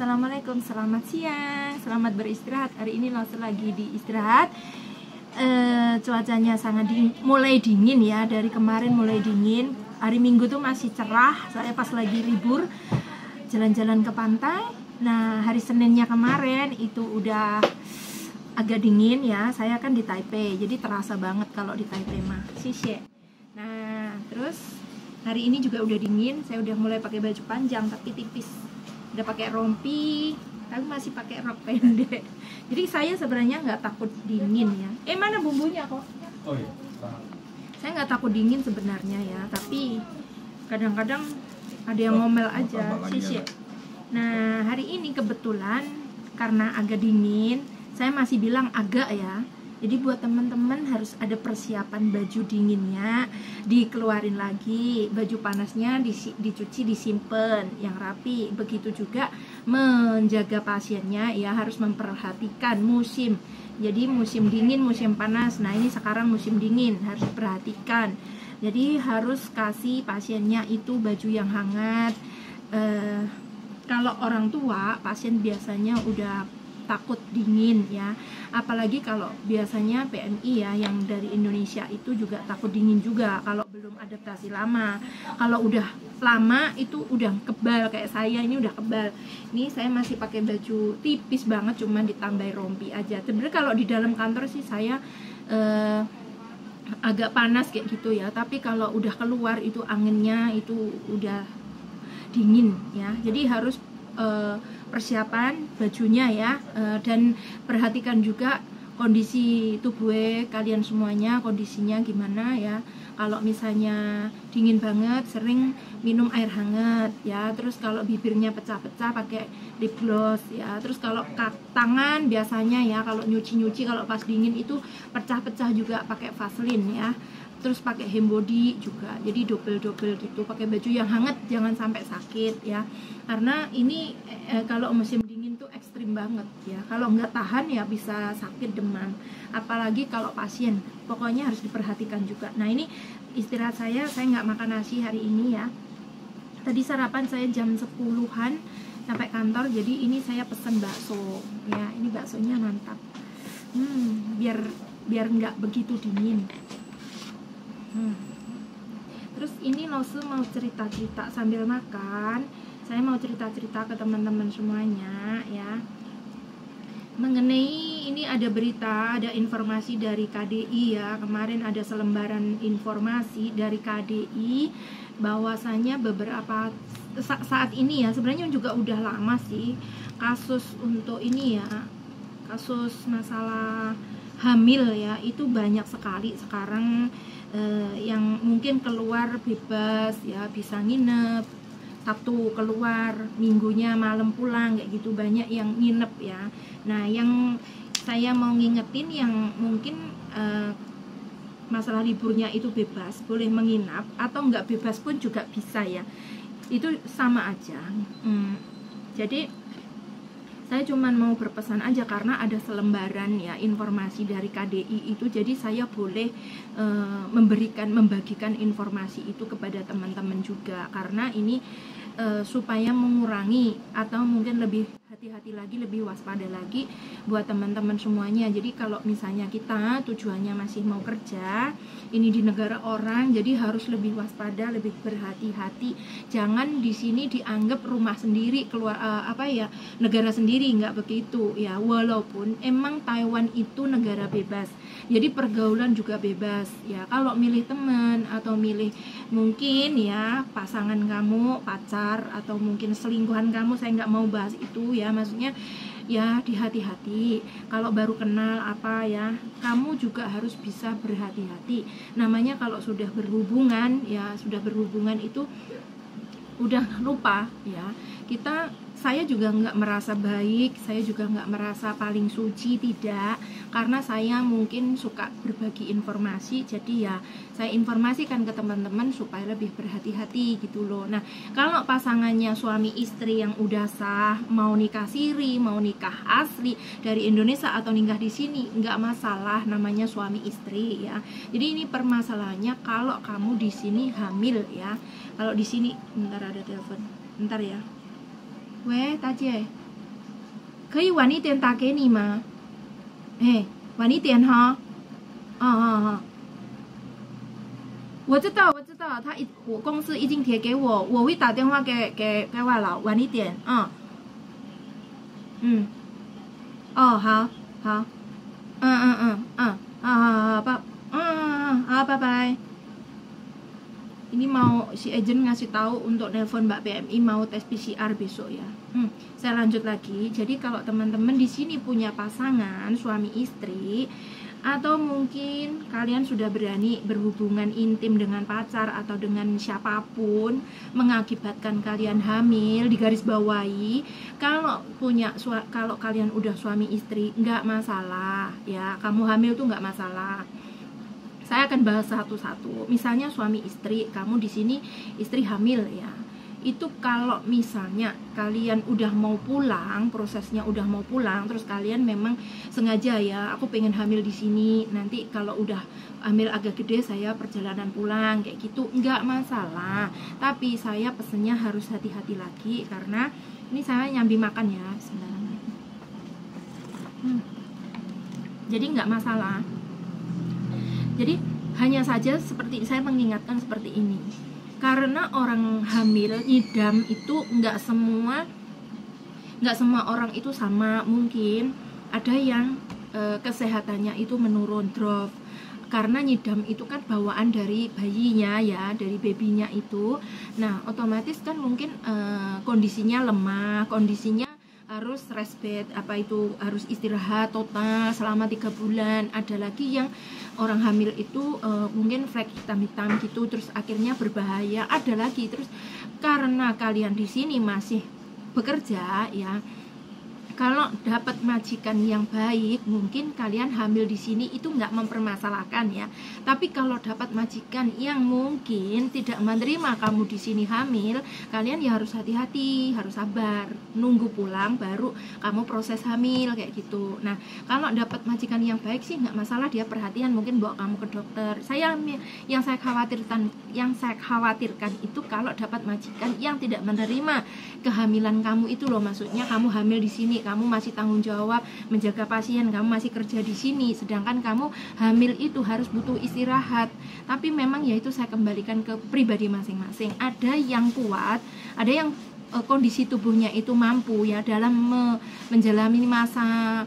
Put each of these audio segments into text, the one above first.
Assalamualaikum, selamat siang, selamat beristirahat. Hari ini langsung lagi di istirahat. Cuacanya sangat mulai dingin ya, dari kemarin mulai dingin. Hari Minggu tuh masih cerah, saya pas lagi libur jalan-jalan ke pantai. Nah, hari Seninnya kemarin itu udah agak dingin ya. Saya kan di Taipei, jadi terasa banget kalau di Taipei mah. Xie. Nah, terus hari ini juga udah dingin. Saya udah mulai pakai baju panjang tapi tipis. Udah pakai rompi, tapi masih pakai rok pendek. Jadi saya sebenarnya nggak takut dingin ya. Mana bumbunya kok? Oh iya. Saya nggak takut dingin sebenarnya ya, tapi kadang-kadang ada yang ngomel aja. Xie. Nah, hari ini kebetulan karena agak dingin, saya masih bilang agak ya. Jadi buat teman-teman harus ada persiapan baju dinginnya, dikeluarin lagi, baju panasnya dicuci, disimpan yang rapi. Begitu juga menjaga pasiennya ya, harus memperhatikan musim. Jadi musim dingin, musim panas. Nah, ini sekarang musim dingin, harus diperhatikan. Jadi harus kasih pasiennya itu baju yang hangat. Kalau orang tua, pasien biasanya udah takut dingin ya, apalagi kalau biasanya PMI ya yang dari Indonesia itu juga takut dingin juga kalau belum adaptasi lama. Kalau udah lama itu udah kebal, kayak saya ini udah kebal. Ini saya masih pakai baju tipis banget, cuma ditambah rompi aja. Sebenarnya kalau di dalam kantor sih saya agak panas kayak gitu ya, tapi kalau udah keluar itu anginnya itu udah dingin ya. Jadi harus persiapan bajunya ya, dan perhatikan juga kondisi tubuh kalian semuanya, kondisinya gimana ya. Kalau misalnya dingin banget, sering minum air hangat ya. Terus kalau bibirnya pecah-pecah pakai lip gloss ya. Terus kalau tangan biasanya ya, kalau nyuci-nyuci kalau pas dingin itu pecah-pecah juga pakai Vaseline ya. Terus pakai hand body juga, jadi double gitu, pakai baju yang hangat, jangan sampai sakit ya, karena ini kalau musim dingin tuh ekstrim banget ya, kalau nggak tahan ya bisa sakit, demam, apalagi kalau pasien. Pokoknya harus diperhatikan juga. Nah, ini istirahat saya nggak makan nasi hari ini ya. Tadi sarapan saya jam 10-an sampai kantor, jadi ini saya pesen bakso ya. Ini baksonya mantap, biar nggak begitu dingin. Terus ini Lose mau cerita-cerita sambil makan. Saya mau cerita-cerita ke teman-teman semuanya ya, mengenai ini ada berita, ada informasi dari KDI ya. Kemarin ada selembaran informasi dari KDI bahwasanya beberapa saat ini ya, sebenarnya juga udah lama sih kasus untuk ini ya, kasus masalah hamil ya, itu banyak sekali sekarang. Yang mungkin keluar bebas ya, bisa nginep, Sabtu keluar, Minggunya malam pulang, kayak gitu, banyak yang nginep ya. Nah, yang saya mau ngingetin yang mungkin masalah liburnya itu bebas, boleh menginap atau nggak bebas pun juga bisa ya, itu sama aja. Jadi saya cuma mau berpesan aja karena ada selembaran ya informasi dari KDI itu, jadi saya boleh membagikan informasi itu kepada teman-teman juga, karena ini supaya mengurangi atau mungkin lebih hati-hati lagi, lebih waspada lagi buat teman-teman semuanya. Jadi kalau misalnya kita tujuannya masih mau kerja ini di negara orang, jadi harus lebih waspada, lebih berhati-hati. Jangan di sini dianggap rumah sendiri, keluar negara sendiri, nggak begitu ya. Walaupun emang Taiwan itu negara bebas, jadi pergaulan juga bebas ya. Kalau milih teman atau milih mungkin ya pasangan kamu, pacar atau mungkin selingkuhan kamu, saya nggak mau bahas itu ya, maksudnya ya hati-hati. Kalau baru kenal apa ya, kamu juga harus bisa berhati-hati. Namanya kalau sudah berhubungan ya, sudah berhubungan itu udah lupa ya. Saya juga nggak merasa baik, saya juga nggak merasa paling suci, tidak, karena saya mungkin suka berbagi informasi, jadi ya saya informasikan ke teman-teman supaya lebih berhati-hati gitu loh. Nah, kalau pasangannya suami istri yang udah sah, mau nikah siri, mau nikah asli dari Indonesia atau nikah di sini, nggak masalah, namanya suami istri ya. Jadi ini permasalahannya kalau kamu di sini hamil ya. Kalau di sini, bentar ada telepon, bentar ya. Weh, Taje. 可以晚一点打给你吗？晚一点哈。我知道，我公司已经贴给我，我会打电话给外劳，晚一点。好，好，好，拜拜。Ini mau si agent ngasih tahu untuk nelpon Mbak PMI mau tes PCR besok ya. Saya lanjut lagi. Jadi kalau teman-teman di sini punya pasangan suami istri, atau mungkin kalian sudah berani berhubungan intim dengan pacar atau dengan siapapun mengakibatkan kalian hamil, digarisbawahi. Kalau kalian udah suami istri nggak masalah ya, kamu hamil tuh nggak masalah. Saya akan bahas satu-satu. Misalnya suami istri, kamu di sini istri hamil ya. Itu kalau misalnya kalian udah mau pulang, prosesnya udah mau pulang, terus kalian memang sengaja ya, aku pengen hamil di sini. Nanti kalau udah hamil agak gede saya perjalanan pulang kayak gitu, nggak masalah. Tapi saya pesennya harus hati-hati lagi karena ini saya nyambi makan ya, sebenarnya. Jadi nggak masalah. Jadi hanya saja seperti saya mengingatkan seperti ini, karena orang hamil ngidam itu nggak semua orang itu sama. Mungkin ada yang kesehatannya itu menurun, drop, karena nyidam itu kan bawaan dari bayinya ya, dari babynya itu. Nah otomatis kan mungkin kondisinya lemah, kondisinya harus respect, harus istirahat total selama 3 bulan. Ada lagi yang orang hamil itu mungkin flek hitam-hitam gitu, terus akhirnya berbahaya. Ada lagi terus karena kalian di sini masih bekerja ya, kalau dapat majikan yang baik, mungkin kalian hamil di sini itu nggak mempermasalahkan ya. Tapi kalau dapat majikan yang mungkin tidak menerima kamu di sini hamil, kalian ya harus hati-hati, harus sabar, nunggu pulang baru kamu proses hamil kayak gitu. Nah, kalau dapat majikan yang baik sih nggak masalah, dia perhatian, mungkin bawa kamu ke dokter. Yang saya khawatirkan itu kalau dapat majikan yang tidak menerima kehamilan kamu itu loh, maksudnya kamu hamil di sini, kamu masih tanggung jawab menjaga pasien, kamu masih kerja di sini, sedangkan kamu hamil itu harus butuh istirahat. Tapi memang ya itu saya kembalikan ke pribadi masing-masing. Ada yang kuat, ada yang kondisi tubuhnya itu mampu ya dalam menjalani masa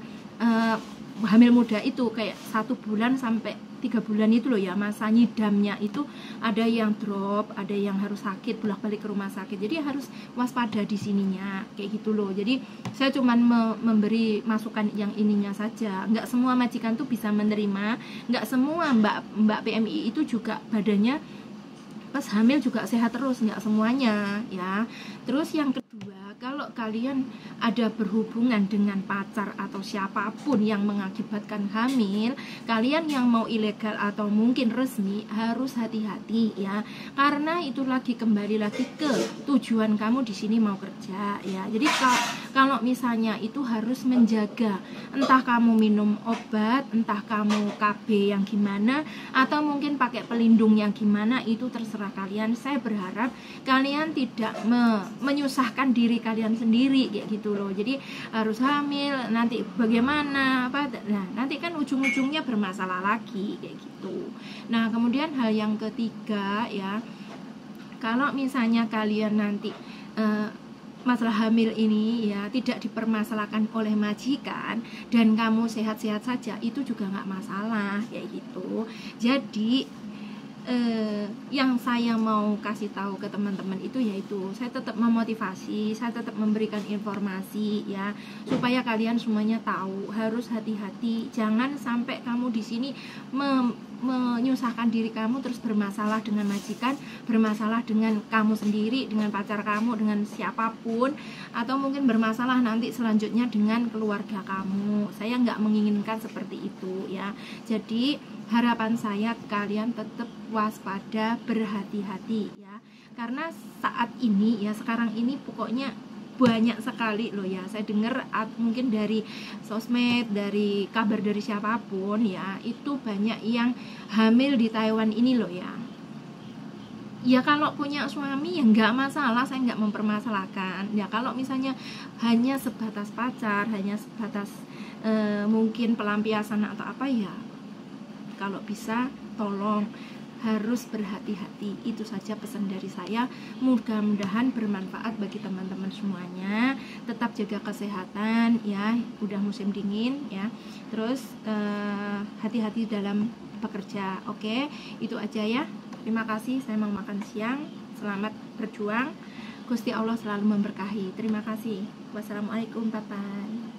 hamil muda itu, kayak 1 bulan sampai 3 bulan itu loh ya, masa nyidamnya itu ada yang drop, ada yang harus sakit, bolak-balik ke rumah sakit. Jadi harus waspada di sininya kayak gitu loh. Jadi saya cuman memberi masukan yang ininya saja. Nggak semua majikan tuh bisa menerima, nggak semua mbak PMI itu juga badannya pas hamil juga sehat terus, nggak semuanya ya. Terus yang kedua, kalau kalian ada berhubungan dengan pacar atau siapapun yang mengakibatkan hamil, kalian yang mau ilegal atau mungkin resmi harus hati-hati ya, karena itu kembali lagi ke tujuan kamu di sini mau kerja ya. Jadi kalau misalnya itu harus menjaga, entah kamu minum obat, entah kamu KB yang gimana, atau mungkin pakai pelindung yang gimana, itu terserah kalian. Saya berharap kalian tidak menyusahkan diri kalian sendiri kayak gitu loh. Jadi harus hamil nanti bagaimana nah nanti kan ujung-ujungnya bermasalah lagi kayak gitu. Nah kemudian hal yang ketiga ya, kalau misalnya kalian nanti masalah hamil ini ya tidak dipermasalahkan oleh majikan dan kamu sehat-sehat saja, itu juga nggak masalah kayak gitu. Jadi yang saya mau kasih tahu ke teman-teman itu yaitu saya tetap memotivasi, saya tetap memberikan informasi ya, supaya kalian semuanya tahu harus hati-hati. Jangan sampai kamu di sini menyusahkan diri kamu, terus bermasalah dengan majikan, bermasalah dengan kamu sendiri, dengan pacar kamu, dengan siapapun, atau mungkin bermasalah nanti selanjutnya dengan keluarga kamu. Saya nggak menginginkan seperti itu ya. Jadi harapan saya kalian tetap waspada, berhati-hati ya, karena saat ini ya, sekarang ini pokoknya banyak sekali loh ya, saya dengar mungkin dari sosmed, dari kabar dari siapapun ya, itu banyak yang hamil di Taiwan ini loh ya. Ya kalau punya suami ya nggak masalah, saya nggak mempermasalahkan. Ya kalau misalnya hanya sebatas pacar, hanya sebatas mungkin pelampiasan atau apa, ya kalau bisa tolong harus berhati-hati. Itu saja pesan dari saya. Mudah-mudahan bermanfaat bagi teman-teman semuanya. Tetap jaga kesehatan ya, udah musim dingin ya. Terus hati-hati dalam bekerja. Oke, itu aja ya. Terima kasih, saya mau makan siang. Selamat berjuang. Gusti Allah selalu memberkahi. Terima kasih. Wassalamualaikum, bye-bye.